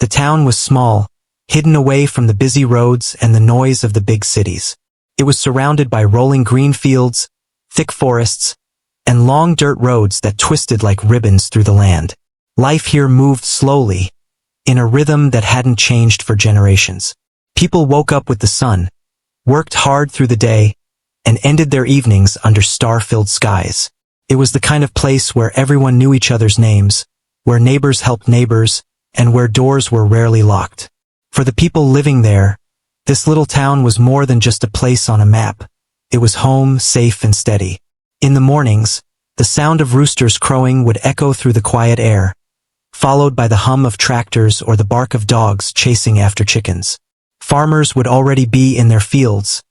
The town was small, hidden away from the busy roads and the noise of the big cities. It was surrounded by rolling green fields, thick forests, and long dirt roads that twisted like ribbons through the land. Life here moved slowly, in a rhythm that hadn't changed for generations. People woke up with the sun, worked hard through the day, and ended their evenings under star-filled skies. It was the kind of place where everyone knew each other's names, where neighbors helped neighbors, and where doors were rarely locked. For the people living there, this little town was more than just a place on a map. It was home, safe and steady. In the mornings, the sound of roosters crowing would echo through the quiet air, followed by the hum of tractors or the bark of dogs chasing after chickens. Farmers would already be in their fields,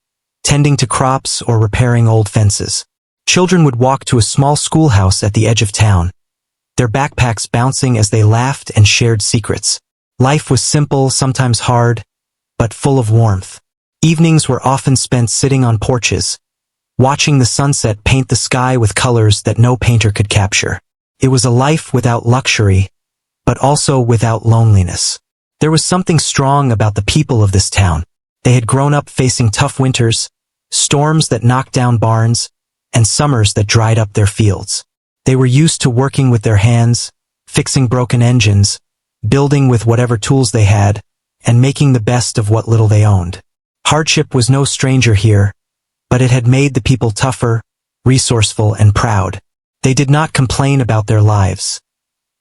tending to crops or repairing old fences. Children would walk to a small schoolhouse at the edge of town, their backpacks bouncing as they laughed and shared secrets. Life was simple, sometimes hard, but full of warmth. Evenings were often spent sitting on porches, watching the sunset paint the sky with colors that no painter could capture. It was a life without luxury, but also without loneliness. There was something strong about the people of this town. They had grown up facing tough winters, storms that knocked down barns, and summers that dried up their fields. They were used to working with their hands, fixing broken engines, building with whatever tools they had, and making the best of what little they owned. Hardship was no stranger here, but it had made the people tougher, resourceful, and proud. They did not complain about their lives.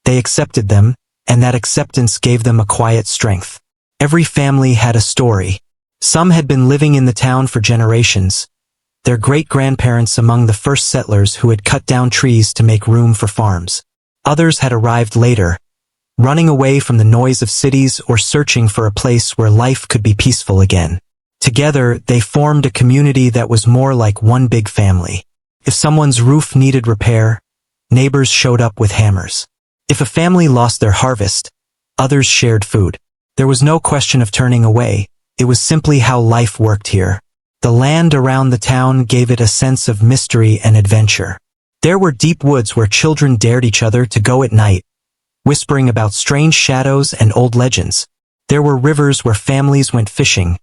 They accepted them, and that acceptance gave them a quiet strength. Every family had a story. Some had been living in the town for generations, their great-grandparents among the first settlers who had cut down trees to make room for farms. Others had arrived later, running away from the noise of cities or searching for a place where life could be peaceful again. Together, they formed a community that was more like one big family. If someone's roof needed repair, neighbors showed up with hammers. If a family lost their harvest, others shared food. There was no question of turning away. It was simply how life worked here. The land around the town gave it a sense of mystery and adventure. There were deep woods where children dared each other to go at night, whispering about strange shadows and old legends. There were rivers where families went fishing,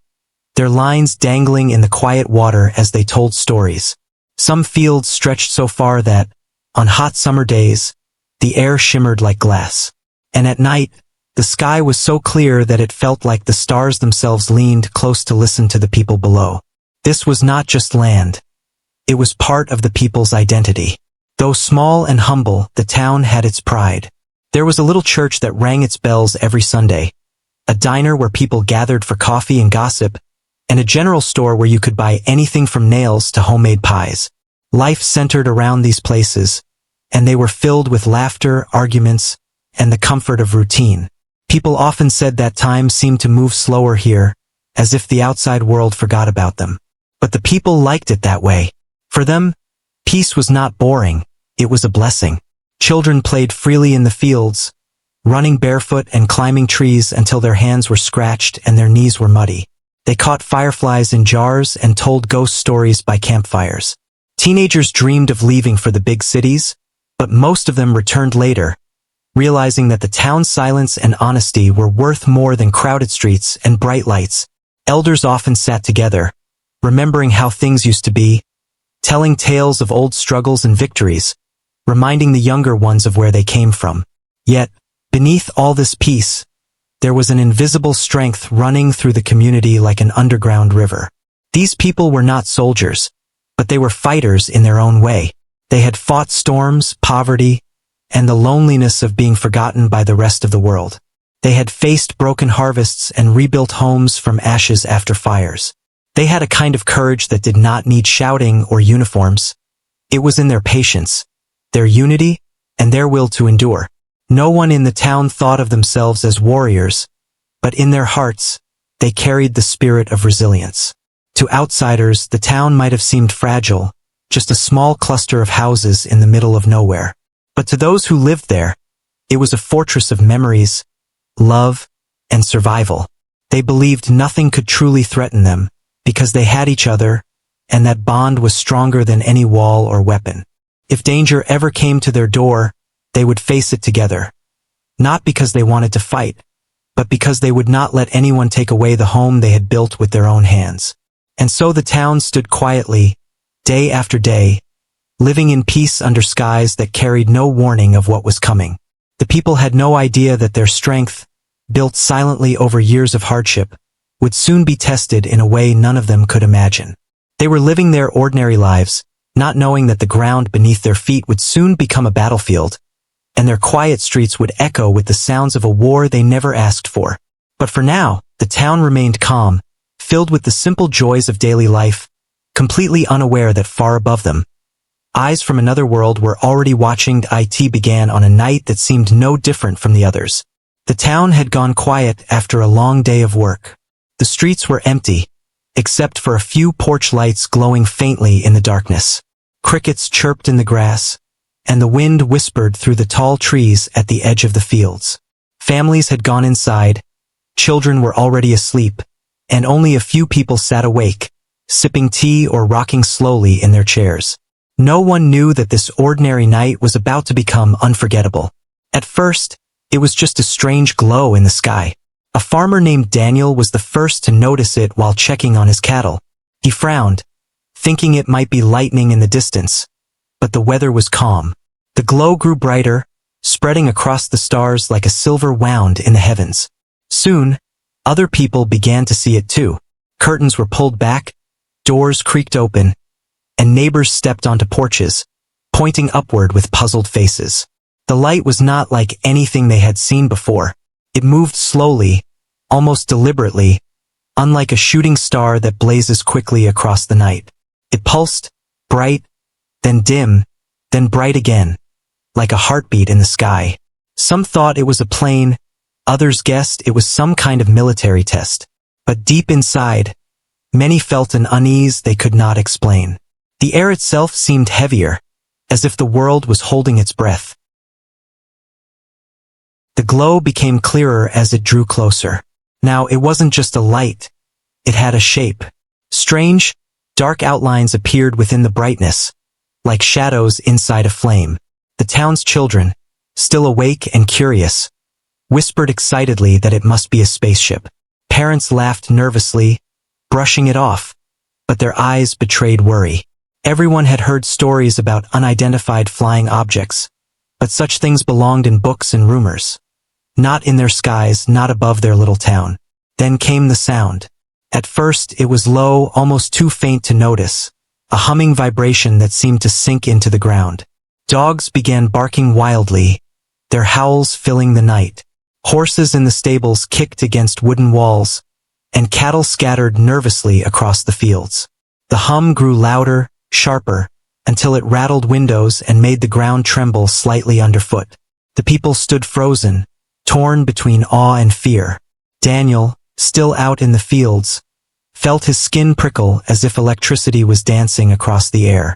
their lines dangling in the quiet water as they told stories. Some fields stretched so far that, on hot summer days, the air shimmered like glass. And at night, the sky was so clear that it felt like the stars themselves leaned close to listen to the people below. This was not just land. It was part of the people's identity. Though small and humble, the town had its pride. There was a little church that rang its bells every Sunday, a diner where people gathered for coffee and gossip, and a general store where you could buy anything from nails to homemade pies. Life centered around these places, and they were filled with laughter, arguments, and the comfort of routine. People often said that time seemed to move slower here, as if the outside world forgot about them. But the people liked it that way. For them, peace was not boring, it was a blessing. Children played freely in the fields, running barefoot and climbing trees until their hands were scratched and their knees were muddy. They caught fireflies in jars and told ghost stories by campfires. Teenagers dreamed of leaving for the big cities, but most of them returned later, realizing that the town's silence and honesty were worth more than crowded streets and bright lights. Elders often sat together, remembering how things used to be, telling tales of old struggles and victories, reminding the younger ones of where they came from. Yet, beneath all this peace, there was an invisible strength running through the community like an underground river. These people were not soldiers, but they were fighters in their own way. They had fought storms, poverty, and the loneliness of being forgotten by the rest of the world. They had faced broken harvests and rebuilt homes from ashes after fires. They had a kind of courage that did not need shouting or uniforms. It was in their patience, their unity, and their will to endure. No one in the town thought of themselves as warriors, but in their hearts, they carried the spirit of resilience. To outsiders, the town might have seemed fragile, just a small cluster of houses in the middle of nowhere. But to those who lived there, it was a fortress of memories, love, and survival. They believed nothing could truly threaten them, because they had each other, and that bond was stronger than any wall or weapon. If danger ever came to their door, they would face it together. Not because they wanted to fight, but because they would not let anyone take away the home they had built with their own hands. And so the town stood quietly, day after day, living in peace under skies that carried no warning of what was coming. The people had no idea that their strength, built silently over years of hardship, would soon be tested in a way none of them could imagine. They were living their ordinary lives, not knowing that the ground beneath their feet would soon become a battlefield, and their quiet streets would echo with the sounds of a war they never asked for. But for now, the town remained calm, filled with the simple joys of daily life, completely unaware that far above them, eyes from another world were already watching. It began on a night that seemed no different from the others. The town had gone quiet after a long day of work. The streets were empty, except for a few porch lights glowing faintly in the darkness. Crickets chirped in the grass, and the wind whispered through the tall trees at the edge of the fields. Families had gone inside, children were already asleep, and only a few people sat awake, sipping tea or rocking slowly in their chairs. No one knew that this ordinary night was about to become unforgettable. At first, it was just a strange glow in the sky. A farmer named Daniel was the first to notice it while checking on his cattle. He frowned, thinking it might be lightning in the distance, but the weather was calm. The glow grew brighter, spreading across the stars like a silver wound in the heavens. Soon, other people began to see it too. Curtains were pulled back, doors creaked open, and neighbors stepped onto porches, pointing upward with puzzled faces. The light was not like anything they had seen before. It moved slowly, almost deliberately, unlike a shooting star that blazes quickly across the night. It pulsed, bright, then dim, then bright again, like a heartbeat in the sky. Some thought it was a plane, others guessed it was some kind of military test. But deep inside, many felt an unease they could not explain. The air itself seemed heavier, as if the world was holding its breath. The glow became clearer as it drew closer. Now it wasn't just a light, it had a shape. Strange, dark outlines appeared within the brightness, like shadows inside a flame. The town's children, still awake and curious, whispered excitedly that it must be a spaceship. Parents laughed nervously, brushing it off, but their eyes betrayed worry. Everyone had heard stories about unidentified flying objects, but such things belonged in books and rumors. Not in their skies, not above their little town. Then came the sound. At first, it was low, almost too faint to notice, a humming vibration that seemed to sink into the ground. Dogs began barking wildly, their howls filling the night. Horses in the stables kicked against wooden walls, and cattle scattered nervously across the fields. The hum grew louder, sharper, until it rattled windows and made the ground tremble slightly underfoot. The people stood frozen, torn between awe and fear. Daniel, still out in the fields, felt his skin prickle as if electricity was dancing across the air.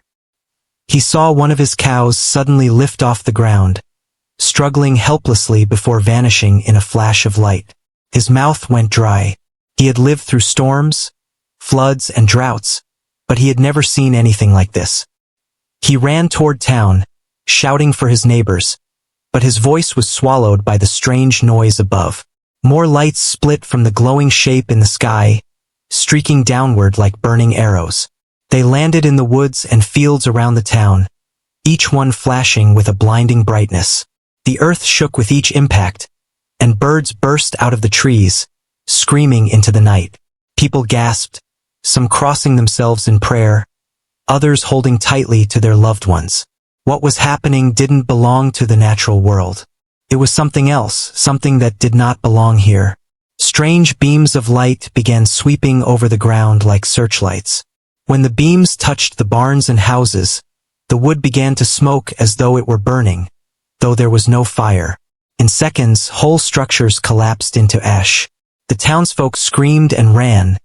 He saw one of his cows suddenly lift off the ground, struggling helplessly before vanishing in a flash of light. His mouth went dry. He had lived through storms, floods, and droughts, but he had never seen anything like this. He ran toward town, shouting for his neighbors, but his voice was swallowed by the strange noise above. More lights split from the glowing shape in the sky, streaking downward like burning arrows. They landed in the woods and fields around the town, each one flashing with a blinding brightness. The earth shook with each impact, and birds burst out of the trees, screaming into the night. People gasped, some crossing themselves in prayer, others holding tightly to their loved ones. What was happening didn't belong to the natural world. It was something else, something that did not belong here. Strange beams of light began sweeping over the ground like searchlights. When the beams touched the barns and houses, the wood began to smoke as though it were burning, though there was no fire. In seconds, whole structures collapsed into ash. The townsfolk screamed and ran,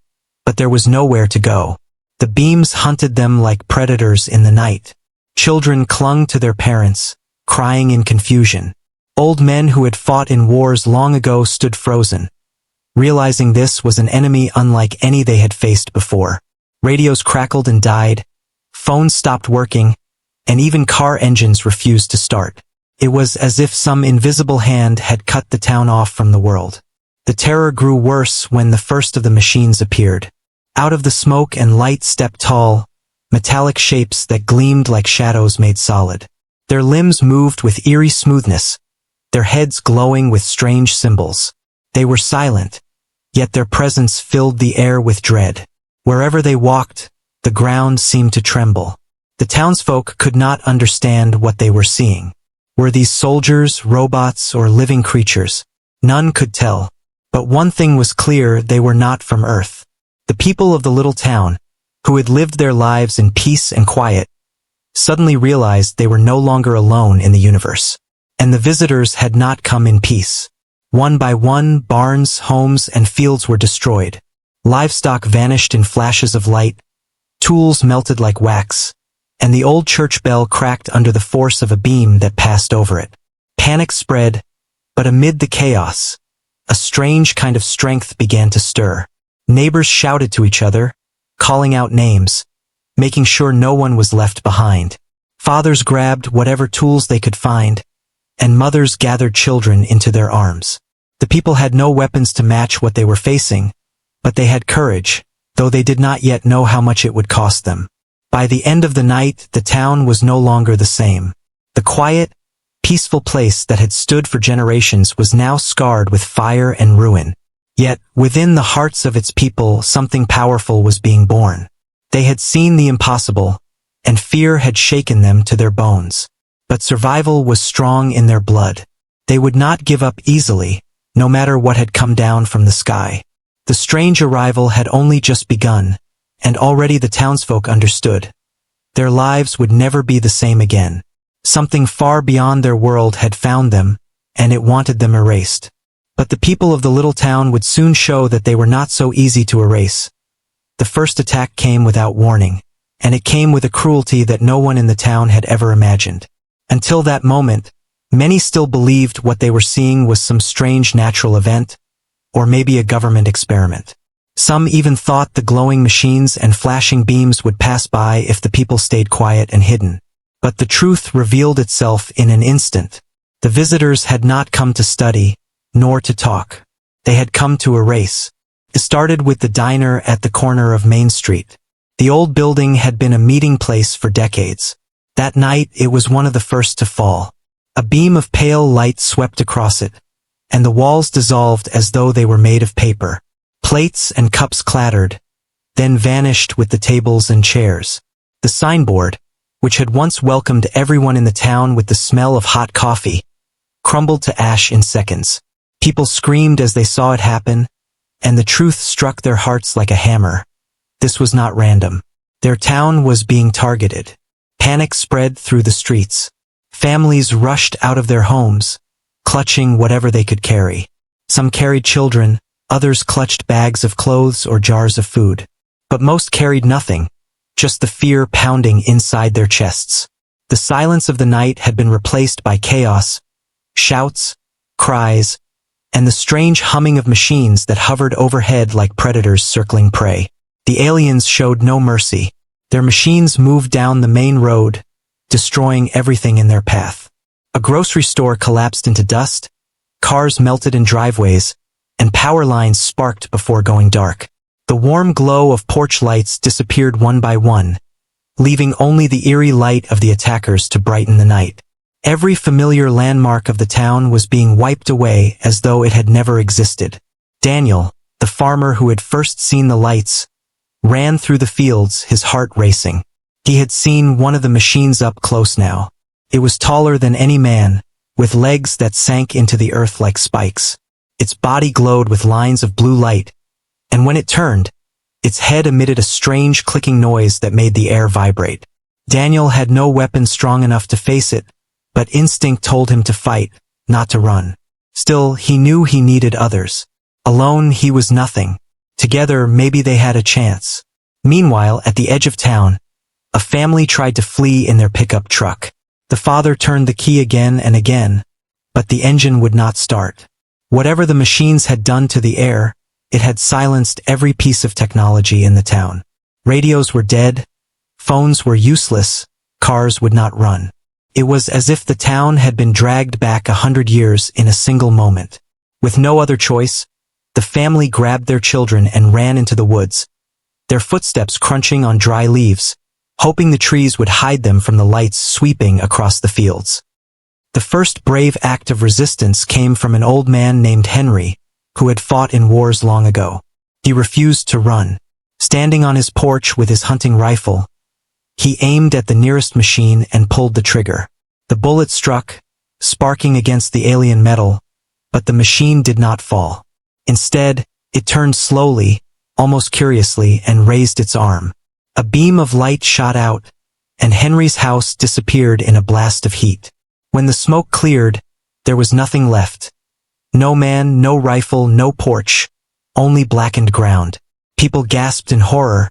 but there was nowhere to go. The beams hunted them like predators in the night. Children clung to their parents, crying in confusion. Old men who had fought in wars long ago stood frozen, realizing this was an enemy unlike any they had faced before. Radios crackled and died, phones stopped working, and even car engines refused to start. It was as if some invisible hand had cut the town off from the world. The terror grew worse when the first of the machines appeared. Out of the smoke and light stepped tall, metallic shapes that gleamed like shadows made solid. Their limbs moved with eerie smoothness, their heads glowing with strange symbols. They were silent, yet their presence filled the air with dread. Wherever they walked, the ground seemed to tremble. The townsfolk could not understand what they were seeing. Were these soldiers, robots, or living creatures? None could tell. But one thing was clear: they were not from Earth. The people of the little town, who had lived their lives in peace and quiet, suddenly realized they were no longer alone in the universe. And the visitors had not come in peace. One by one, barns, homes, and fields were destroyed. Livestock vanished in flashes of light, tools melted like wax, and the old church bell cracked under the force of a beam that passed over it. Panic spread, but amid the chaos, a strange kind of strength began to stir. Neighbors shouted to each other, calling out names, making sure no one was left behind. Fathers grabbed whatever tools they could find, and mothers gathered children into their arms. The people had no weapons to match what they were facing, but they had courage, though they did not yet know how much it would cost them. By the end of the night, the town was no longer the same. The quiet, peaceful place that had stood for generations was now scarred with fire and ruin. Yet, within the hearts of its people, something powerful was being born. They had seen the impossible, and fear had shaken them to their bones. But survival was strong in their blood. They would not give up easily, no matter what had come down from the sky. The strange arrival had only just begun, and already the townsfolk understood. Their lives would never be the same again. Something far beyond their world had found them, and it wanted them erased. But the people of the little town would soon show that they were not so easy to erase. The first attack came without warning, and it came with a cruelty that no one in the town had ever imagined. Until that moment, many still believed what they were seeing was some strange natural event, or maybe a government experiment. Some even thought the glowing machines and flashing beams would pass by if the people stayed quiet and hidden. But the truth revealed itself in an instant. The visitors had not come to study, nor to talk. They had come to erase. It started with the diner at the corner of Main Street. The old building had been a meeting place for decades. That night, it was one of the first to fall. A beam of pale light swept across it, and the walls dissolved as though they were made of paper. Plates and cups clattered, then vanished with the tables and chairs. The signboard, which had once welcomed everyone in the town with the smell of hot coffee, crumbled to ash in seconds. People screamed as they saw it happen, and the truth struck their hearts like a hammer. This was not random. Their town was being targeted. Panic spread through the streets. Families rushed out of their homes, clutching whatever they could carry. Some carried children, others clutched bags of clothes or jars of food. But most carried nothing, just the fear pounding inside their chests. The silence of the night had been replaced by chaos, shouts, cries, and the strange humming of machines that hovered overhead like predators circling prey. The aliens showed no mercy. Their machines moved down the main road, destroying everything in their path. A grocery store collapsed into dust, cars melted in driveways, and power lines sparked before going dark. The warm glow of porch lights disappeared one by one, leaving only the eerie light of the attackers to brighten the night. Every familiar landmark of the town was being wiped away as though it had never existed. Daniel, the farmer who had first seen the lights, ran through the fields, his heart racing. He had seen one of the machines up close now. It was taller than any man, with legs that sank into the earth like spikes. Its body glowed with lines of blue light, and when it turned, its head emitted a strange clicking noise that made the air vibrate. Daniel had no weapon strong enough to face it, but instinct told him to fight, not to run. Still, he knew he needed others. Alone, he was nothing. Together, maybe they had a chance. Meanwhile, at the edge of town, a family tried to flee in their pickup truck. The father turned the key again and again, but the engine would not start. Whatever the machines had done to the air, it had silenced every piece of technology in the town. Radios were dead, phones were useless, cars would not run. It was as if the town had been dragged back 100 years in a single moment. With no other choice, The family grabbed their children and ran into the woods, their footsteps crunching on dry leaves, hoping the trees would hide them from the lights sweeping across the fields. The first brave act of resistance came from an old man named Henry, who had fought in wars long ago. He refused to run. Standing on his porch with his hunting rifle, he aimed at the nearest machine and pulled the trigger. The bullet struck, sparking against the alien metal, but the machine did not fall. Instead, it turned slowly, almost curiously, and raised its arm. A beam of light shot out, and Henry's house disappeared in a blast of heat. When the smoke cleared, there was nothing left. No man, no rifle, no porch, only blackened ground. People gasped in horror,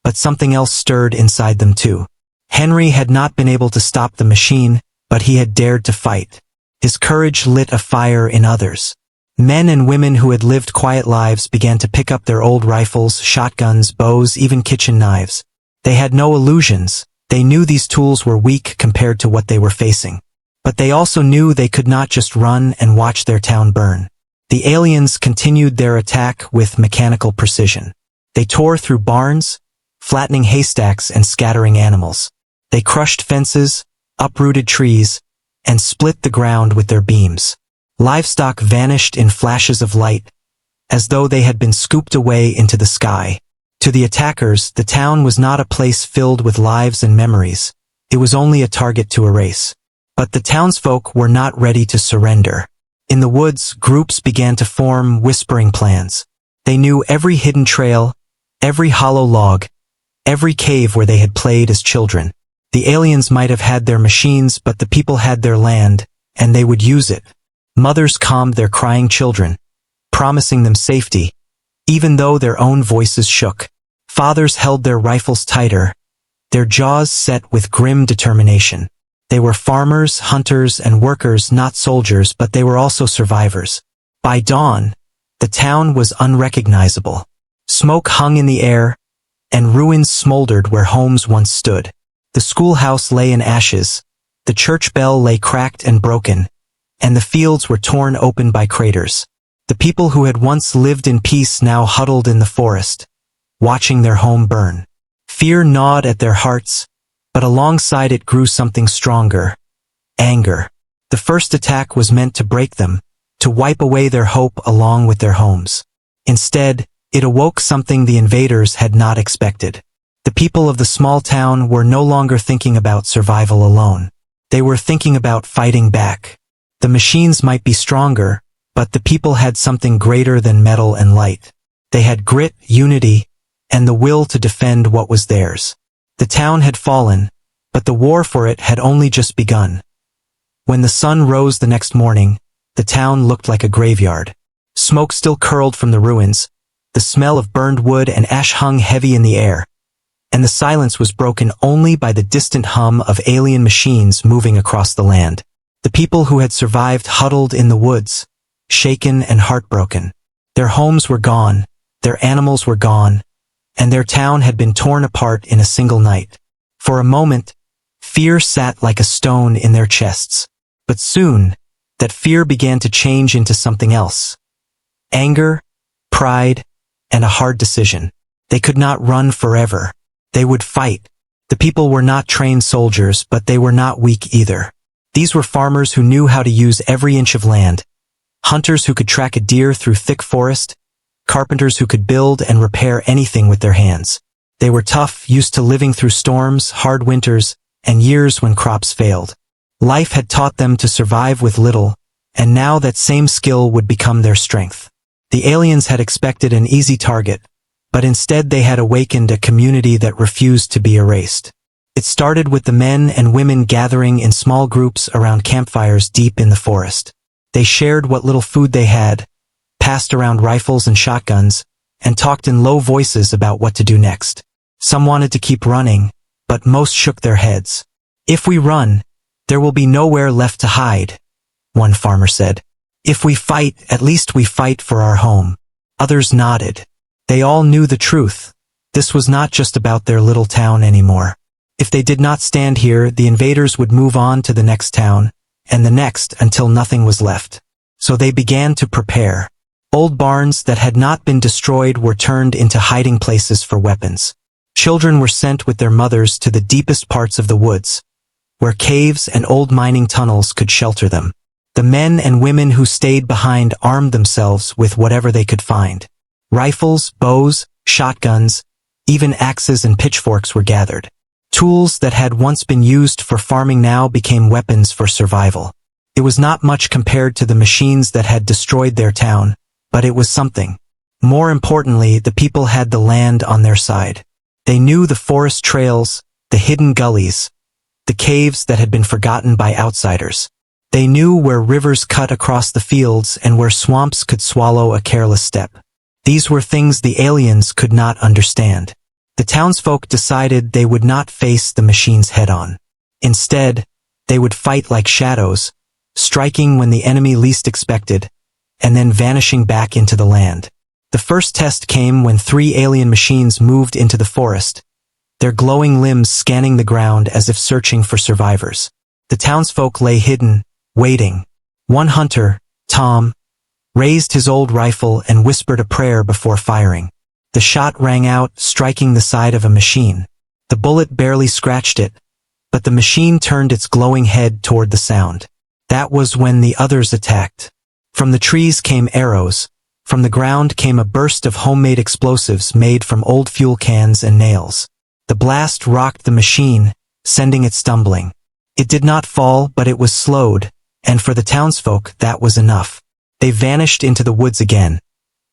but something else stirred inside them too. Henry had not been able to stop the machine, but he had dared to fight. His courage lit a fire in others. Men and women who had lived quiet lives began to pick up their old rifles, shotguns, bows, even kitchen knives. They had no illusions. They knew these tools were weak compared to what they were facing. But they also knew they could not just run and watch their town burn. The aliens continued their attack with mechanical precision. They tore through barns, flattening haystacks and scattering animals. They crushed fences, uprooted trees, and split the ground with their beams. Livestock vanished in flashes of light, as though they had been scooped away into the sky. To the attackers, the town was not a place filled with lives and memories. It was only a target to erase. But the townsfolk were not ready to surrender. In the woods, groups began to form, whispering plans. They knew every hidden trail, every hollow log, every cave where they had played as children. The aliens might have had their machines, but the people had their land, and they would use it. Mothers calmed their crying children, promising them safety, even though their own voices shook. Fathers held their rifles tighter, their jaws set with grim determination. They were farmers, hunters, and workers, not soldiers, but they were also survivors. By dawn, the town was unrecognizable. Smoke hung in the air, and ruins smoldered where homes once stood. The schoolhouse lay in ashes, the church bell lay cracked and broken, and the fields were torn open by craters. The people who had once lived in peace now huddled in the forest, watching their home burn. Fear gnawed at their hearts, but alongside it grew something stronger: anger. The first attack was meant to break them, to wipe away their hope along with their homes. Instead, it awoke something the invaders had not expected. The people of the small town were no longer thinking about survival alone. They were thinking about fighting back. The machines might be stronger, but the people had something greater than metal and light. They had grit, unity, and the will to defend what was theirs. The town had fallen, but the war for it had only just begun. When the sun rose the next morning, the town looked like a graveyard. Smoke still curled from the ruins, the smell of burned wood and ash hung heavy in the air, and the silence was broken only by the distant hum of alien machines moving across the land. The people who had survived huddled in the woods, shaken and heartbroken. Their homes were gone, their animals were gone, and their town had been torn apart in a single night. For a moment, fear sat like a stone in their chests. But soon, that fear began to change into something else: anger, pride, and a hard decision. They could not run forever. They would fight. The people were not trained soldiers, but they were not weak either. These were farmers who knew how to use every inch of land, hunters who could track a deer through thick forest, carpenters who could build and repair anything with their hands. They were tough, used to living through storms, hard winters, and years when crops failed. Life had taught them to survive with little, and now that same skill would become their strength. The aliens had expected an easy target, but instead they had awakened a community that refused to be erased. It started with the men and women gathering in small groups around campfires deep in the forest. They shared what little food they had, passed around rifles and shotguns, and talked in low voices about what to do next. Some wanted to keep running, but most shook their heads. "If we run, there will be nowhere left to hide," one farmer said. "If we fight, at least we fight for our home." Others nodded. They all knew the truth. This was not just about their little town anymore. If they did not stand here, the invaders would move on to the next town, and the next, until nothing was left. So they began to prepare. Old barns that had not been destroyed were turned into hiding places for weapons. Children were sent with their mothers to the deepest parts of the woods, where caves and old mining tunnels could shelter them. The men and women who stayed behind armed themselves with whatever they could find. Rifles, bows, shotguns, even axes and pitchforks were gathered. Tools that had once been used for farming now became weapons for survival. It was not much compared to the machines that had destroyed their town, but it was something. More importantly, the people had the land on their side. They knew the forest trails, the hidden gullies, the caves that had been forgotten by outsiders. They knew where rivers cut across the fields and where swamps could swallow a careless step. These were things the aliens could not understand. The townsfolk decided they would not face the machines head-on. Instead, they would fight like shadows, striking when the enemy least expected, and then vanishing back into the land. The first test came when 3 alien machines moved into the forest, their glowing limbs scanning the ground as if searching for survivors. The townsfolk lay hidden, waiting. One hunter, Tom, raised his old rifle and whispered a prayer before firing. The shot rang out, striking the side of a machine. The bullet barely scratched it, but the machine turned its glowing head toward the sound. That was when the others attacked. From the trees came arrows. From the ground came a burst of homemade explosives made from old fuel cans and nails. The blast rocked the machine, sending it stumbling. It did not fall, but it was slowed, and for the townsfolk that was enough. They vanished into the woods again,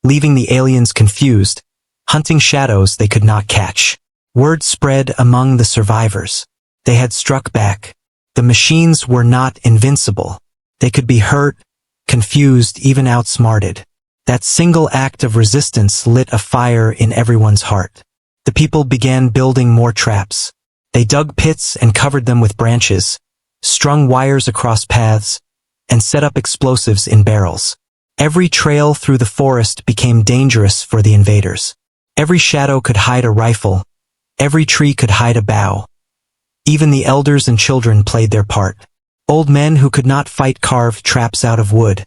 leaving the aliens confused, hunting shadows they could not catch. Word spread among the survivors. They had struck back. The machines were not invincible. They could be hurt, confused, even outsmarted. That single act of resistance lit a fire in everyone's heart. The people began building more traps. They dug pits and covered them with branches, strung wires across paths, and set up explosives in barrels. Every trail through the forest became dangerous for the invaders. Every shadow could hide a rifle. Every tree could hide a bough. Even the elders and children played their part. Old men who could not fight carved traps out of wood,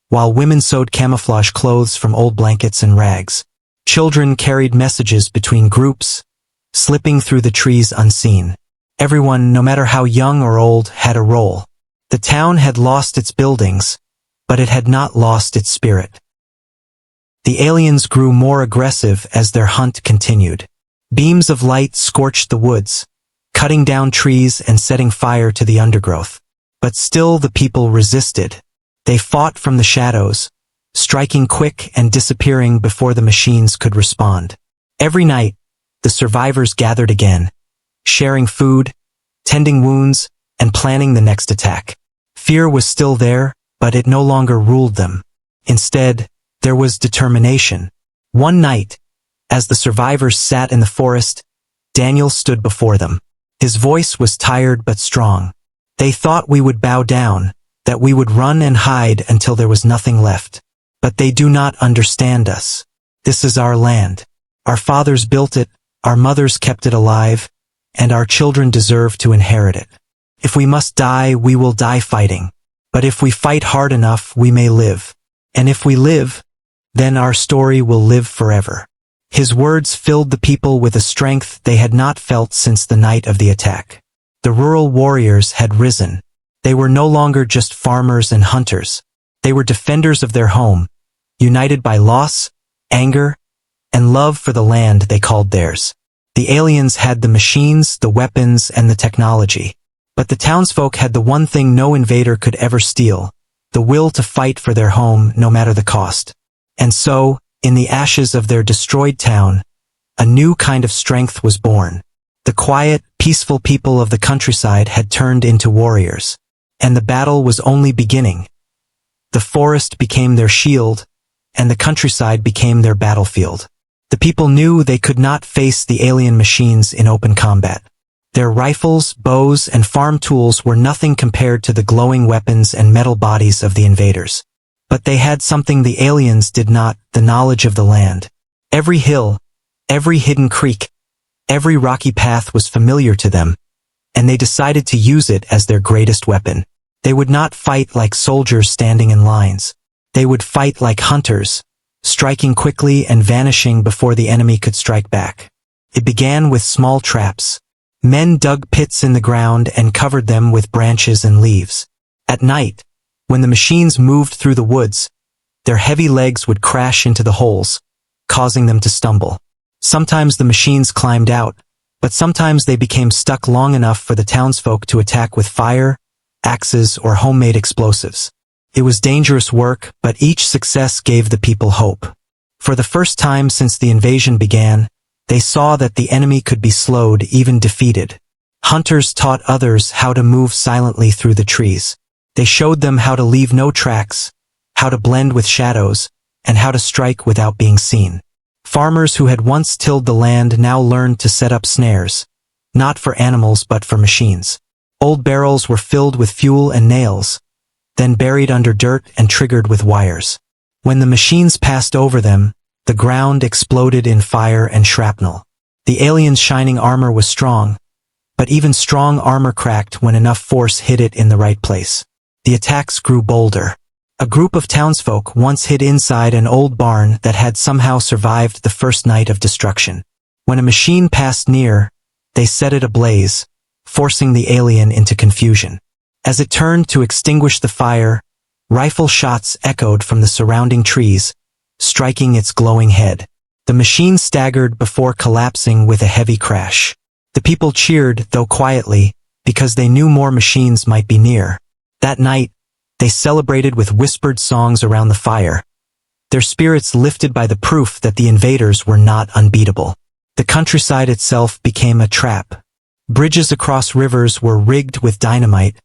while women sewed camouflage clothes from old blankets and rags. Children carried messages between groups, slipping through the trees unseen. Everyone, no matter how young or old, had a role. The town had lost its buildings, but it had not lost its spirit. The aliens grew more aggressive as their hunt continued. Beams of light scorched the woods, cutting down trees and setting fire to the undergrowth. But still the people resisted. They fought from the shadows, striking quick and disappearing before the machines could respond. Every night, the survivors gathered again, sharing food, tending wounds, and planning the next attack. Fear was still there, but it no longer ruled them. Instead, there was determination. One night, as the survivors sat in the forest, Daniel stood before them. His voice was tired but strong. They thought we would bow down, that we would run and hide until there was nothing left. But they do not understand us. This is our land. Our fathers built it, our mothers kept it alive, and our children deserve to inherit it. If we must die, we will die fighting. But if we fight hard enough, we may live. And if we live, then our story will live forever. His words filled the people with a strength they had not felt since the night of the attack. The rural warriors had risen. They were no longer just farmers and hunters. They were defenders of their home, united by loss, anger, and love for the land they called theirs. The aliens had the machines, the weapons, and the technology. But the townsfolk had the one thing no invader could ever steal, the will to fight for their home no matter the cost. And so, in the ashes of their destroyed town, a new kind of strength was born. The quiet, peaceful people of the countryside had turned into warriors. And the battle was only beginning. The forest became their shield, and the countryside became their battlefield. The people knew they could not face the alien machines in open combat. Their rifles, bows, and farm tools were nothing compared to the glowing weapons and metal bodies of the invaders. But they had something the aliens did not, the knowledge of the land. Every hill, every hidden creek, every rocky path was familiar to them, and they decided to use it as their greatest weapon. They would not fight like soldiers standing in lines. They would fight like hunters, striking quickly and vanishing before the enemy could strike back. It began with small traps. Men dug pits in the ground and covered them with branches and leaves. At night, when the machines moved through the woods, their heavy legs would crash into the holes, causing them to stumble. Sometimes the machines climbed out, but sometimes they became stuck long enough for the townsfolk to attack with fire, axes, or homemade explosives. It was dangerous work, but each success gave the people hope. For the first time since the invasion began, they saw that the enemy could be slowed, even defeated. Hunters taught others how to move silently through the trees. They showed them how to leave no tracks, how to blend with shadows, and how to strike without being seen. Farmers who had once tilled the land now learned to set up snares, not for animals but for machines. Old barrels were filled with fuel and nails, then buried under dirt and triggered with wires. When the machines passed over them, the ground exploded in fire and shrapnel. The aliens' shining armor was strong, but even strong armor cracked when enough force hit it in the right place. The attacks grew bolder. A group of townsfolk once hid inside an old barn that had somehow survived the first night of destruction. When a machine passed near, they set it ablaze, forcing the alien into confusion. As it turned to extinguish the fire, rifle shots echoed from the surrounding trees, striking its glowing head. The machine staggered before collapsing with a heavy crash. The people cheered, though quietly, because they knew more machines might be near. That night, they celebrated with whispered songs around the fire, their spirits lifted by the proof that the invaders were not unbeatable. The countryside itself became a trap. Bridges across rivers were rigged with dynamite,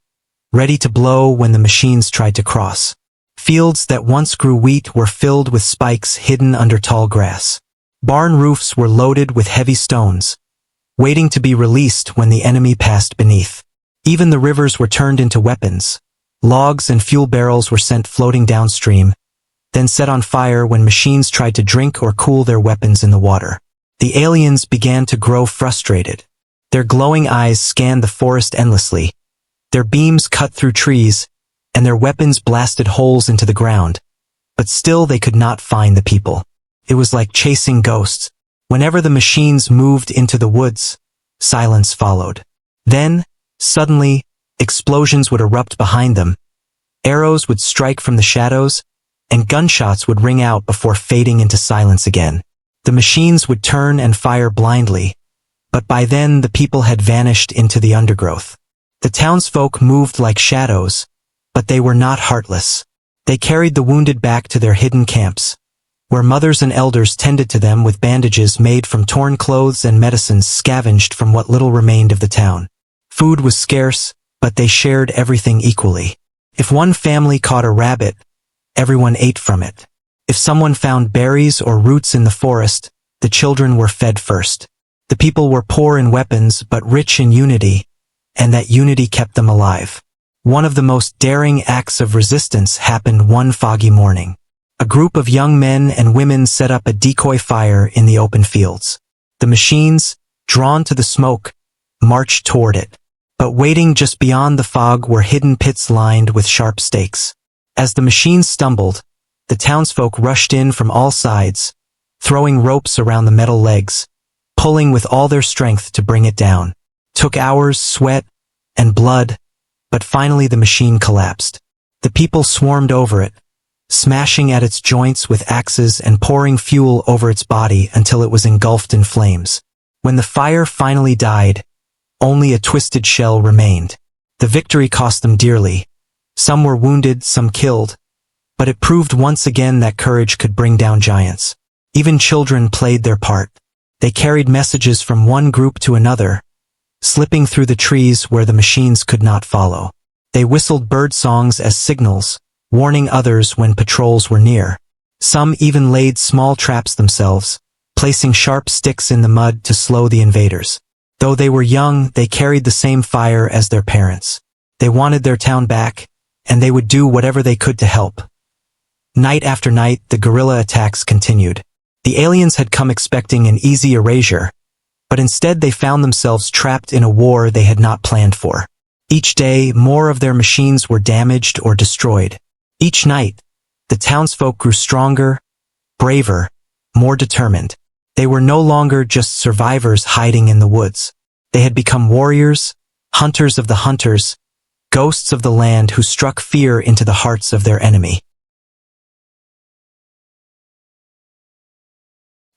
ready to blow when the machines tried to cross. Fields that once grew wheat were filled with spikes hidden under tall grass. Barn roofs were loaded with heavy stones, waiting to be released when the enemy passed beneath. Even the rivers were turned into weapons. Logs and fuel barrels were sent floating downstream, then set on fire when machines tried to drink or cool their weapons in the water. The aliens began to grow frustrated. Their glowing eyes scanned the forest endlessly. Their beams cut through trees, and their weapons blasted holes into the ground. But still they could not find the people. It was like chasing ghosts. Whenever the machines moved into the woods, silence followed. Then, suddenly, explosions would erupt behind them. Arrows would strike from the shadows, and gunshots would ring out before fading into silence again. The machines would turn and fire blindly, but by then the people had vanished into the undergrowth. The townsfolk moved like shadows, but they were not heartless. They carried the wounded back to their hidden camps, where mothers and elders tended to them with bandages made from torn clothes and medicines scavenged from what little remained of the town. Food was scarce, but they shared everything equally. If one family caught a rabbit, everyone ate from it. If someone found berries or roots in the forest, the children were fed first. The people were poor in weapons but rich in unity, and that unity kept them alive. One of the most daring acts of resistance happened one foggy morning. A group of young men and women set up a decoy fire in the open fields. The machines, drawn to the smoke, marched toward it. But waiting just beyond the fog were hidden pits lined with sharp stakes. As the machines stumbled, the townsfolk rushed in from all sides, throwing ropes around the metal legs, pulling with all their strength to bring it down. Took hours, sweat, and blood, but finally the machine collapsed. The people swarmed over it, smashing at its joints with axes and pouring fuel over its body until it was engulfed in flames. When the fire finally died, only a twisted shell remained. The victory cost them dearly. Some were wounded, some killed, but it proved once again that courage could bring down giants. Even children played their part. They carried messages from one group to another, slipping through the trees where the machines could not follow. They whistled bird songs as signals, warning others when patrols were near. Some even laid small traps themselves, placing sharp sticks in the mud to slow the invaders. Though they were young, they carried the same fire as their parents. They wanted their town back, and they would do whatever they could to help. Night after night, the guerrilla attacks continued. The aliens had come expecting an easy erasure, but instead they found themselves trapped in a war they had not planned for. Each day, more of their machines were damaged or destroyed. Each night, the townsfolk grew stronger, braver, more determined. They were no longer just survivors hiding in the woods. They had become warriors, hunters of the hunters, ghosts of the land who struck fear into the hearts of their enemy.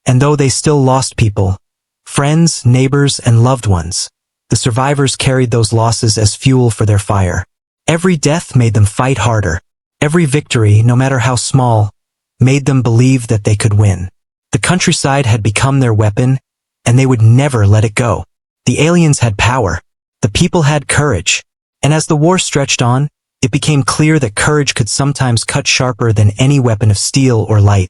And though they still lost people, friends, neighbors, and loved ones, the survivors carried those losses as fuel for their fire. Every death made them fight harder. Every victory, no matter how small, made them believe that they could win. The countryside had become their weapon, and they would never let it go. The aliens had power. The people had courage. And as the war stretched on, it became clear that courage could sometimes cut sharper than any weapon of steel or light.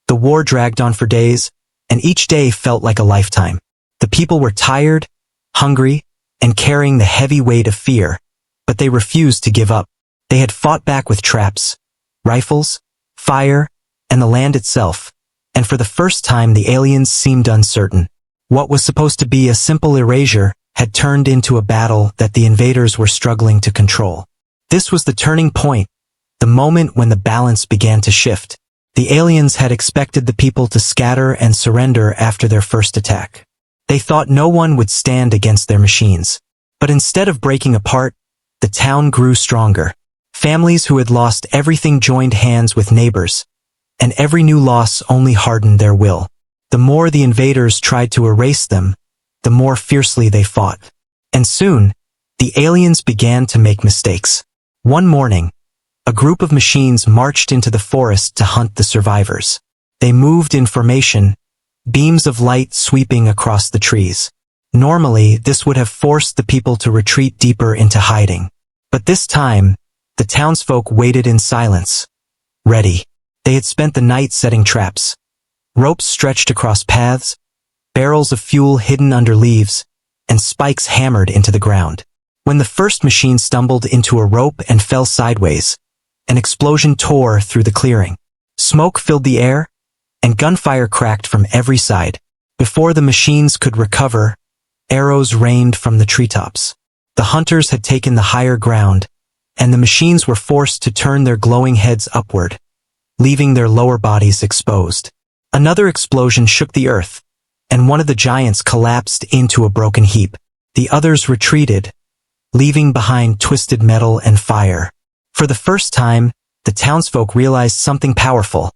The war dragged on for days, and each day felt like a lifetime. The people were tired, hungry, and carrying the heavy weight of fear, but they refused to give up. They had fought back with traps, rifles, fire, and the land itself, and for the first time the aliens seemed uncertain. What was supposed to be a simple erasure had turned into a battle that the invaders were struggling to control. This was the turning point, the moment when the balance began to shift. The aliens had expected the people to scatter and surrender after their first attack. They thought no one would stand against their machines. But instead of breaking apart, the town grew stronger. Families who had lost everything joined hands with neighbors, and every new loss only hardened their will. The more the invaders tried to erase them, the more fiercely they fought. And soon, the aliens began to make mistakes. One morning, a group of machines marched into the forest to hunt the survivors. They moved in formation, beams of light sweeping across the trees. Normally, this would have forced the people to retreat deeper into hiding. But this time, the townsfolk waited in silence, ready. They had spent the night setting traps. Ropes stretched across paths, barrels of fuel hidden under leaves, and spikes hammered into the ground. When the first machine stumbled into a rope and fell sideways, an explosion tore through the clearing. Smoke filled the air, and gunfire cracked from every side. Before the machines could recover, arrows rained from the treetops. The hunters had taken the higher ground, and the machines were forced to turn their glowing heads upward, leaving their lower bodies exposed. Another explosion shook the earth, and one of the giants collapsed into a broken heap. The others retreated, leaving behind twisted metal and fire. For the first time, the townsfolk realized something powerful.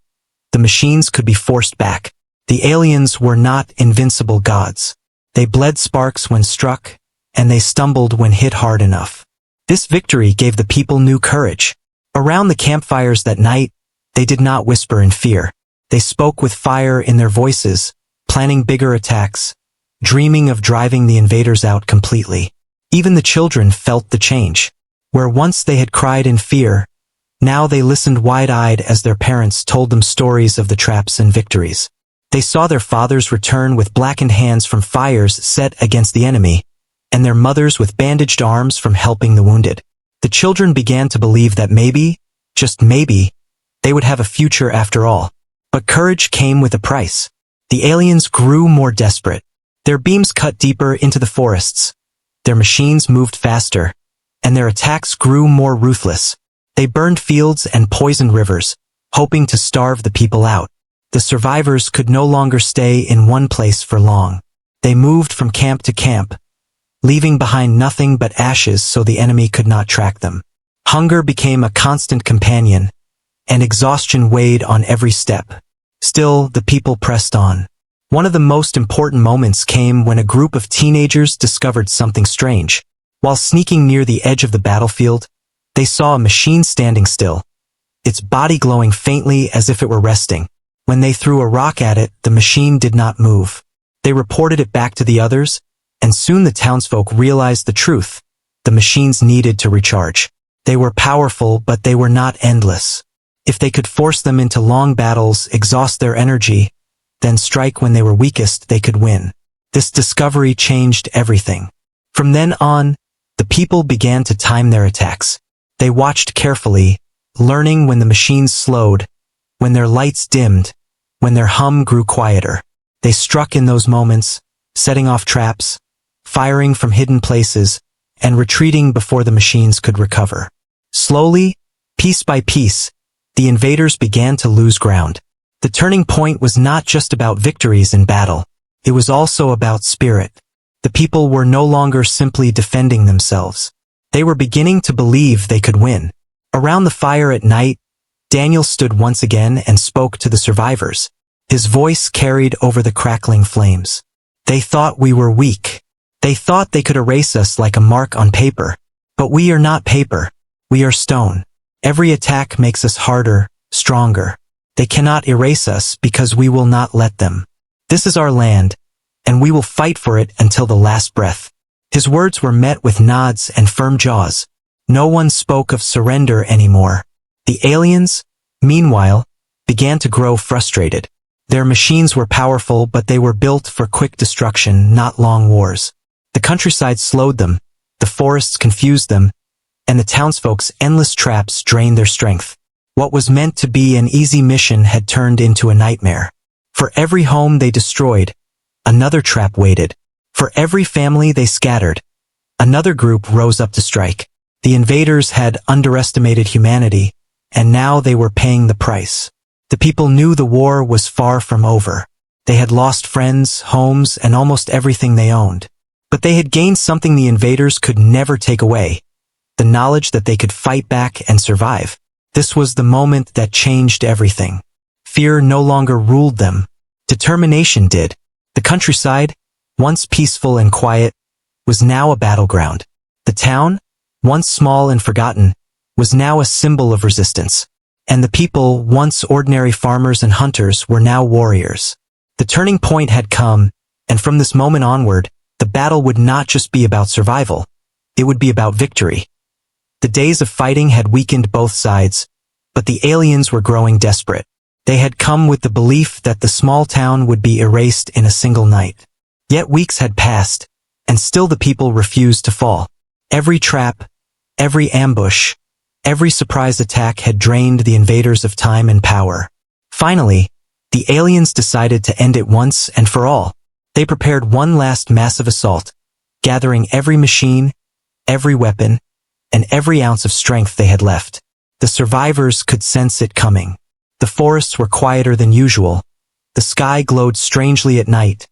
The machines could be forced back. The aliens were not invincible gods. They bled sparks when struck, and they stumbled when hit hard enough. This victory gave the people new courage. Around the campfires that night, they did not whisper in fear. They spoke with fire in their voices, planning bigger attacks, dreaming of driving the invaders out completely. Even the children felt the change. Where once they had cried in fear, now they listened wide-eyed as their parents told them stories of the traps and victories. They saw their fathers return with blackened hands from fires set against the enemy, and their mothers with bandaged arms from helping the wounded. The children began to believe that maybe, just maybe, they would have a future after all. But courage came with a price. The aliens grew more desperate. Their beams cut deeper into the forests. Their machines moved faster, and their attacks grew more ruthless. They burned fields and poisoned rivers, hoping to starve the people out. The survivors could no longer stay in one place for long. They moved from camp to camp, leaving behind nothing but ashes so the enemy could not track them. Hunger became a constant companion, and exhaustion weighed on every step. Still, the people pressed on. One of the most important moments came when a group of teenagers discovered something strange. While sneaking near the edge of the battlefield, they saw a machine standing still, its body glowing faintly as if it were resting. When they threw a rock at it, the machine did not move. They reported it back to the others, and soon the townsfolk realized the truth. The machines needed to recharge. They were powerful, but they were not endless. If they could force them into long battles, exhaust their energy, then strike when they were weakest, they could win. This discovery changed everything. From then on, the people began to time their attacks. They watched carefully, learning when the machines slowed, when their lights dimmed, when their hum grew quieter. They struck in those moments, setting off traps, firing from hidden places, and retreating before the machines could recover. Slowly, piece by piece, the invaders began to lose ground. The turning point was not just about victories in battle. It was also about spirit. The people were no longer simply defending themselves. They were beginning to believe they could win. Around the fire at night, Daniel stood once again and spoke to the survivors. His voice carried over the crackling flames. They thought we were weak. They thought they could erase us like a mark on paper. But we are not paper. We are stone. Every attack makes us harder, stronger. They cannot erase us because we will not let them. This is our land, and we will fight for it until the last breath. His words were met with nods and firm jaws. No one spoke of surrender anymore. The aliens, meanwhile, began to grow frustrated. Their machines were powerful, but they were built for quick destruction, not long wars. The countryside slowed them, the forests confused them, and the townsfolk's endless traps drained their strength. What was meant to be an easy mission had turned into a nightmare. For every home they destroyed, another trap waited. For every family they scattered, another group rose up to strike. The invaders had underestimated humanity, and now they were paying the price. The people knew the war was far from over. They had lost friends, homes, and almost everything they owned. But they had gained something the invaders could never take away: the knowledge that they could fight back and survive. This was the moment that changed everything. Fear no longer ruled them. Determination did. The countryside, once peaceful and quiet, was now a battleground. The town, once small and forgotten, was now a symbol of resistance. And the people, once ordinary farmers and hunters, were now warriors. The turning point had come, and from this moment onward, the battle would not just be about survival. It would be about victory. The days of fighting had weakened both sides, but the aliens were growing desperate. They had come with the belief that the small town would be erased in a single night. Yet weeks had passed, and still the people refused to fall. Every trap, every ambush, every surprise attack had drained the invaders of time and power. Finally, the aliens decided to end it once and for all. They prepared one last massive assault, gathering every machine, every weapon, and every ounce of strength they had left. The survivors could sense it coming. The forests were quieter than usual. The sky glowed strangely at night,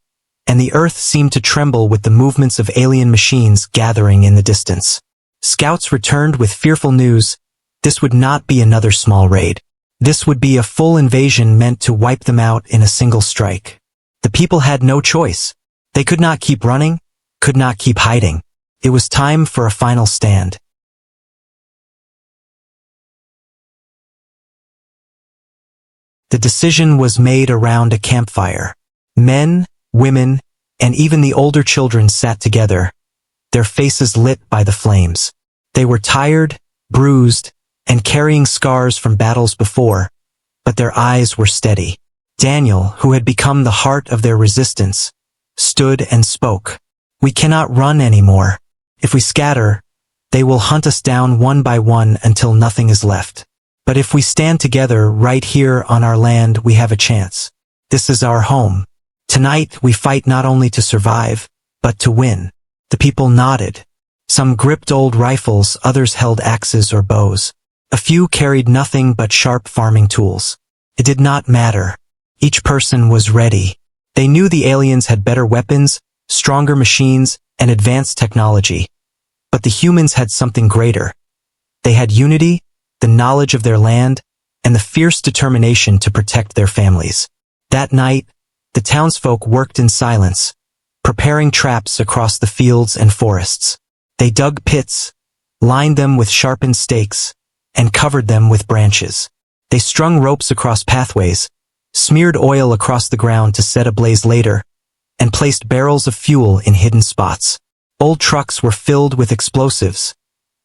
and the earth seemed to tremble with the movements of alien machines gathering in the distance. Scouts returned with fearful news. This would not be another small raid. This would be a full invasion meant to wipe them out in a single strike. The people had no choice. They could not keep running, could not keep hiding. It was time for a final stand. The decision was made around a campfire. Men, women, and even the older children sat together, their faces lit by the flames. They were tired, bruised, and carrying scars from battles before, but their eyes were steady. Daniel, who had become the heart of their resistance, stood and spoke. "We cannot run anymore. If we scatter, they will hunt us down one by one until nothing is left. But if we stand together right here on our land, we have a chance. This is our home. Tonight we fight not only to survive, but to win." The people nodded. Some gripped old rifles, others held axes or bows. A few carried nothing but sharp farming tools. It did not matter. Each person was ready. They knew the aliens had better weapons, stronger machines, and advanced technology. But the humans had something greater. They had unity, the knowledge of their land, and the fierce determination to protect their families. That night, the townsfolk worked in silence, preparing traps across the fields and forests. They dug pits, lined them with sharpened stakes, and covered them with branches. They strung ropes across pathways, smeared oil across the ground to set ablaze later, and placed barrels of fuel in hidden spots. Old trucks were filled with explosives,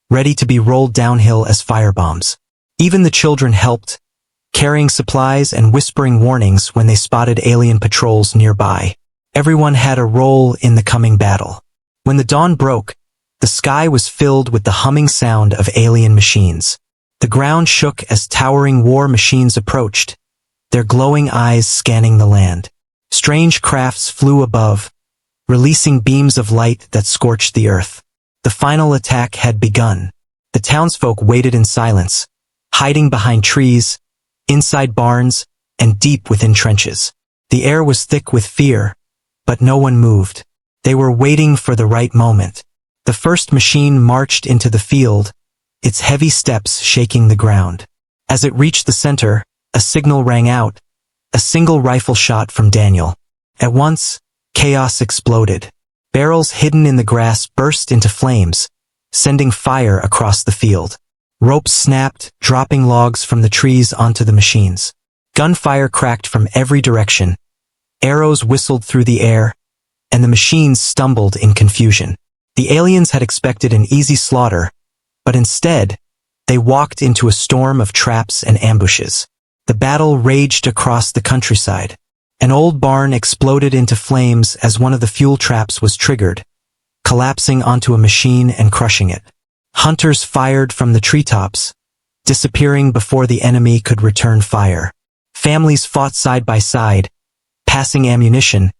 ready to be rolled downhill as firebombs. Even the children helped, carrying supplies and whispering warnings when they spotted alien patrols nearby. Everyone had a role in the coming battle. When the dawn broke, the sky was filled with the humming sound of alien machines. The ground shook as towering war machines approached, their glowing eyes scanning the land. Strange crafts flew above, releasing beams of light that scorched the earth. The final attack had begun. The townsfolk waited in silence, hiding behind trees, inside barns, and deep within trenches. The air was thick with fear, but no one moved. They were waiting for the right moment. The first machine marched into the field, its heavy steps shaking the ground. As it reached the center, a signal rang out, a single rifle shot from Daniel. At once, chaos exploded. Barrels hidden in the grass burst into flames, sending fire across the field. Ropes snapped, dropping logs from the trees onto the machines. Gunfire cracked from every direction. Arrows whistled through the air, and the machines stumbled in confusion. The aliens had expected an easy slaughter, but instead, they walked into a storm of traps and ambushes. The battle raged across the countryside. An old barn exploded into flames as one of the fuel traps was triggered, collapsing onto a machine and crushing it. Hunters fired from the treetops, disappearing before the enemy could return fire. Families fought side by side, passing ammunition,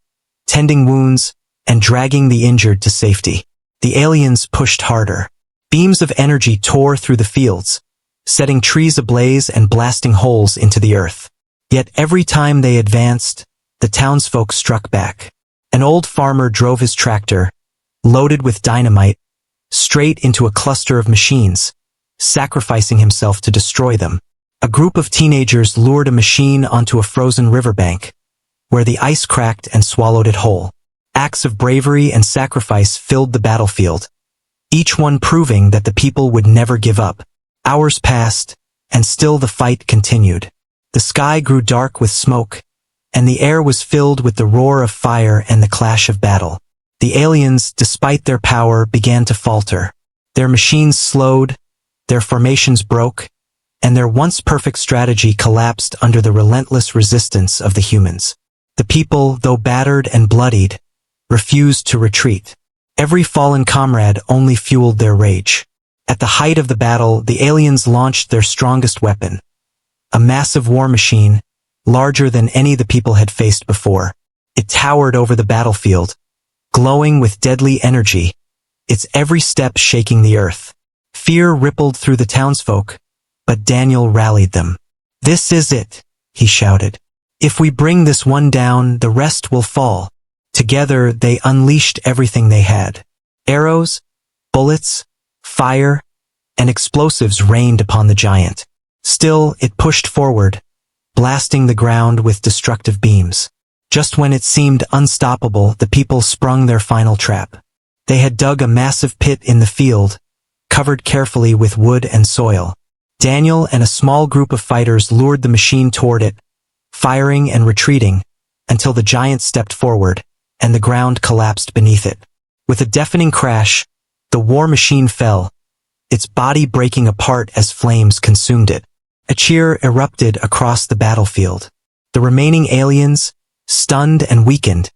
tending wounds, and dragging the injured to safety. The aliens pushed harder. Beams of energy tore through the fields, setting trees ablaze and blasting holes into the earth. Yet every time they advanced, the townsfolk struck back. An old farmer drove his tractor, loaded with dynamite, straight into a cluster of machines, sacrificing himself to destroy them. A group of teenagers lured a machine onto a frozen riverbank, where the ice cracked and swallowed it whole. Acts of bravery and sacrifice filled the battlefield, each one proving that the people would never give up. Hours passed, and still the fight continued. The sky grew dark with smoke, and the air was filled with the roar of fire and the clash of battle. The aliens, despite their power, began to falter. Their machines slowed, their formations broke, and their once perfect strategy collapsed under the relentless resistance of the humans. The people, though battered and bloodied, refused to retreat. Every fallen comrade only fueled their rage. At the height of the battle, the aliens launched their strongest weapon, a massive war machine, larger than any the people had faced before. It towered over the battlefield, glowing with deadly energy, its every step shaking the earth. Fear rippled through the townsfolk, but Daniel rallied them. "This is it," he shouted. "If we bring this one down, the rest will fall." Together, they unleashed everything they had. Arrows, bullets, fire, and explosives rained upon the giant. Still, it pushed forward, blasting the ground with destructive beams. Just when it seemed unstoppable, the people sprung their final trap. They had dug a massive pit in the field, covered carefully with wood and soil. Daniel and a small group of fighters lured the machine toward it, firing and retreating, until the giant stepped forward, and the ground collapsed beneath it. With a deafening crash, the war machine fell, its body breaking apart as flames consumed it. A cheer erupted across the battlefield. The remaining aliens, stunned and weakened,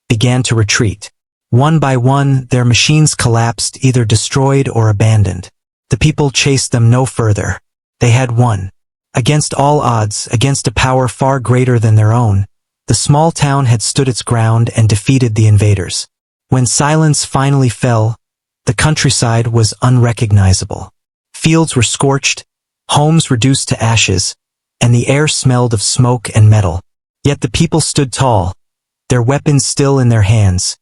began to retreat. One by one, their machines collapsed, either destroyed or abandoned. The people chased them no further. They had won. Against all odds, against a power far greater than their own, the small town had stood its ground and defeated the invaders. When silence finally fell, the countryside was unrecognizable. Fields were scorched, homes reduced to ashes, and the air smelled of smoke and metal. Yet the people stood tall, their weapons still in their hands,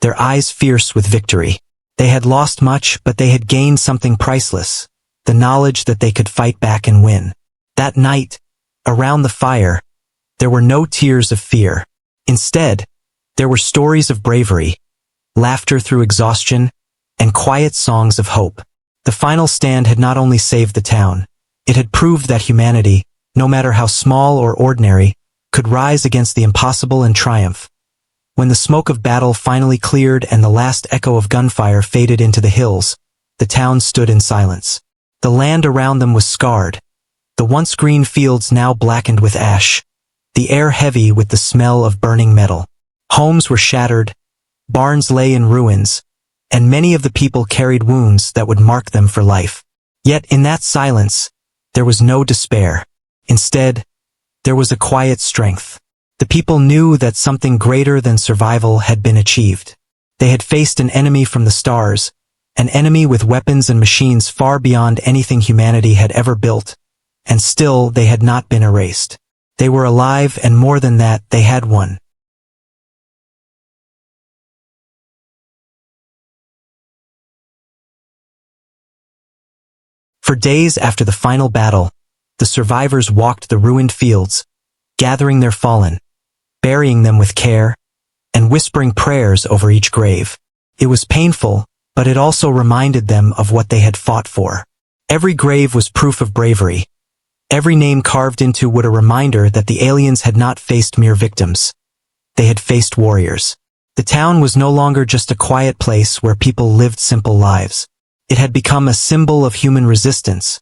their eyes fierce with victory. They had lost much, but they had gained something priceless, the knowledge that they could fight back and win. That night, around the fire, there were no tears of fear. Instead, there were stories of bravery, laughter through exhaustion, and quiet songs of hope. The final stand had not only saved the town, it had proved that humanity, no matter how small or ordinary, could rise against the impossible and triumph. When the smoke of battle finally cleared and the last echo of gunfire faded into the hills, the town stood in silence. The land around them was scarred, the once green fields now blackened with ash, the air heavy with the smell of burning metal. Homes were shattered, barns lay in ruins, and many of the people carried wounds that would mark them for life. Yet in that silence, there was no despair. Instead, there was a quiet strength. The people knew that something greater than survival had been achieved. They had faced an enemy from the stars, an enemy with weapons and machines far beyond anything humanity had ever built, and still they had not been erased. They were alive, and more than that, they had won. For days after the final battle, the survivors walked the ruined fields, gathering their fallen, burying them with care, and whispering prayers over each grave. It was painful, but it also reminded them of what they had fought for. Every grave was proof of bravery. Every name carved into would a reminder that the aliens had not faced mere victims. They had faced warriors. The town was no longer just a quiet place where people lived simple lives. It had become a symbol of human resistance,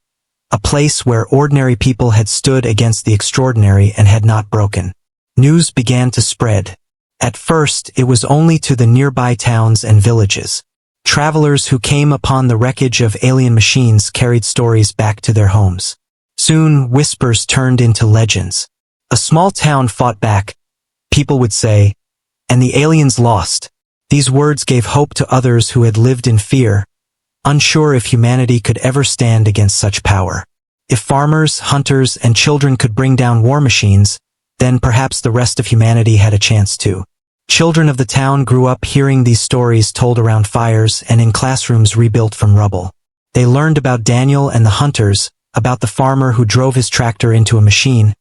a place where ordinary people had stood against the extraordinary and had not broken. News began to spread. At first, it was only to the nearby towns and villages. Travelers who came upon the wreckage of alien machines carried stories back to their homes. Soon, whispers turned into legends. A small town fought back, people would say, and the aliens lost. These words gave hope to others who had lived in fear, unsure if humanity could ever stand against such power. If farmers, hunters, and children could bring down war machines, then perhaps the rest of humanity had a chance too. Children of the town grew up hearing these stories told around fires and in classrooms rebuilt from rubble. They learned about Daniel and the hunters, about the farmer who drove his tractor into a machine,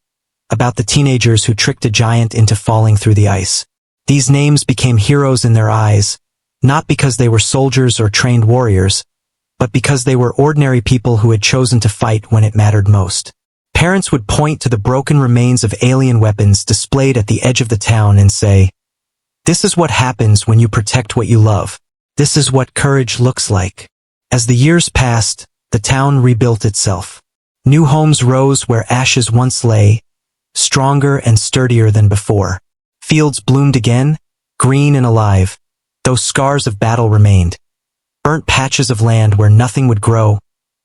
about the teenagers who tricked a giant into falling through the ice. These names became heroes in their eyes, not because they were soldiers or trained warriors, but because they were ordinary people who had chosen to fight when it mattered most. Parents would point to the broken remains of alien weapons displayed at the edge of the town and say, "This is what happens when you protect what you love. This is what courage looks like." As the years passed, the town rebuilt itself. New homes rose where ashes once lay, stronger and sturdier than before. Fields bloomed again, green and alive, though scars of battle remained. Burnt patches of land where nothing would grow,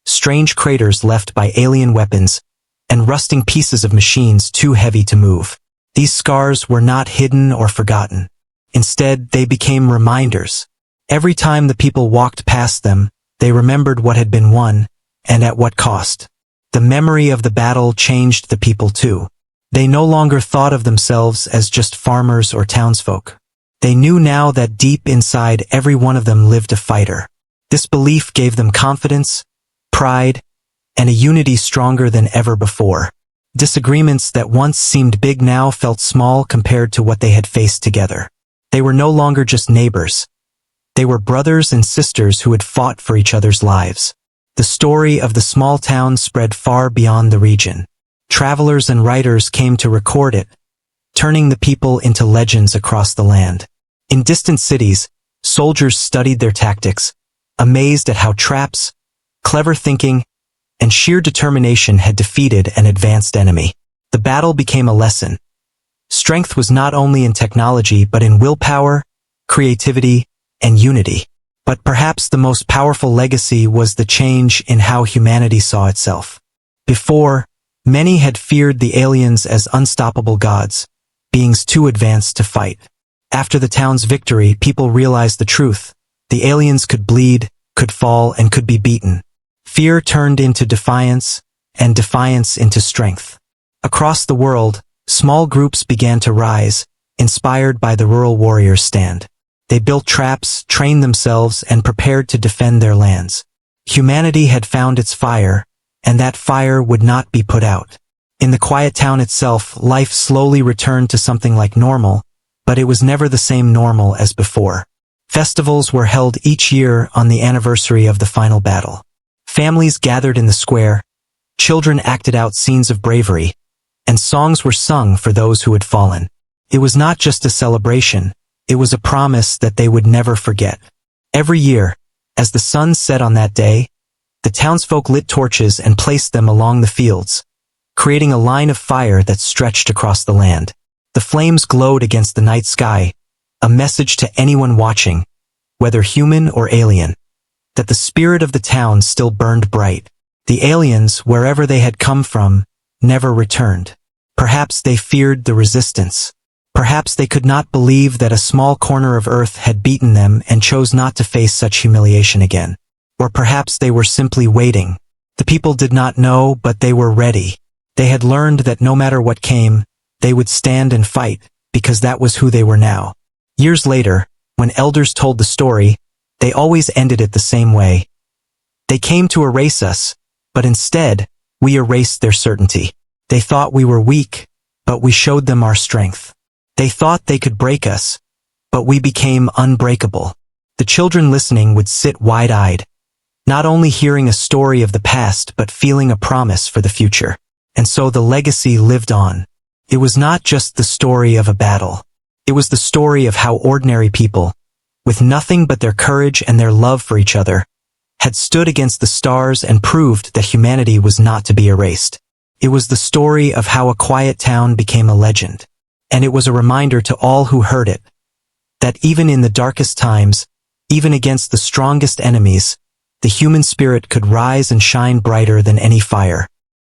strange craters left by alien weapons, and rusting pieces of machines too heavy to move. These scars were not hidden or forgotten. Instead, they became reminders. Every time the people walked past them, they remembered what had been won, and at what cost. The memory of the battle changed the people too. They no longer thought of themselves as just farmers or townsfolk. They knew now that deep inside every one of them lived a fighter. This belief gave them confidence, pride, and a unity stronger than ever before. Disagreements that once seemed big now felt small compared to what they had faced together. They were no longer just neighbors. They were brothers and sisters who had fought for each other's lives. The story of the small town spread far beyond the region. Travelers and writers came to record it, turning the people into legends across the land. In distant cities, soldiers studied their tactics, amazed at how traps, clever thinking, and sheer determination had defeated an advanced enemy. The battle became a lesson. Strength was not only in technology but in willpower, creativity, and unity. But perhaps the most powerful legacy was the change in how humanity saw itself. Before, many had feared the aliens as unstoppable gods, beings too advanced to fight. After the town's victory, people realized the truth. The aliens could bleed, could fall, and could be beaten. Fear turned into defiance, and defiance into strength. Across the world, small groups began to rise, inspired by the rural warriors' stand. They built traps, trained themselves, and prepared to defend their lands. Humanity had found its fire, and that fire would not be put out. In the quiet town itself, life slowly returned to something like normal, but it was never the same normal as before. Festivals were held each year on the anniversary of the final battle. Families gathered in the square, children acted out scenes of bravery, and songs were sung for those who had fallen. It was not just a celebration, it was a promise that they would never forget. Every year, as the sun set on that day, the townsfolk lit torches and placed them along the fields, creating a line of fire that stretched across the land. The flames glowed against the night sky, a message to anyone watching, whether human or alien, that the spirit of the town still burned bright. The aliens, wherever they had come from, never returned. Perhaps they feared the resistance. Perhaps they could not believe that a small corner of Earth had beaten them and chose not to face such humiliation again. Or perhaps they were simply waiting. The people did not know, but they were ready. They had learned that no matter what came, they would stand and fight, because that was who they were now. Years later, when elders told the story, they always ended it the same way. They came to erase us, but instead, we erased their certainty. They thought we were weak, but we showed them our strength. They thought they could break us, but we became unbreakable. The children listening would sit wide-eyed, not only hearing a story of the past but feeling a promise for the future. And so the legacy lived on. It was not just the story of a battle. It was the story of how ordinary people, with nothing but their courage and their love for each other, had stood against the stars and proved that humanity was not to be erased. It was the story of how a quiet town became a legend. And it was a reminder to all who heard it, that even in the darkest times, even against the strongest enemies, the human spirit could rise and shine brighter than any fire.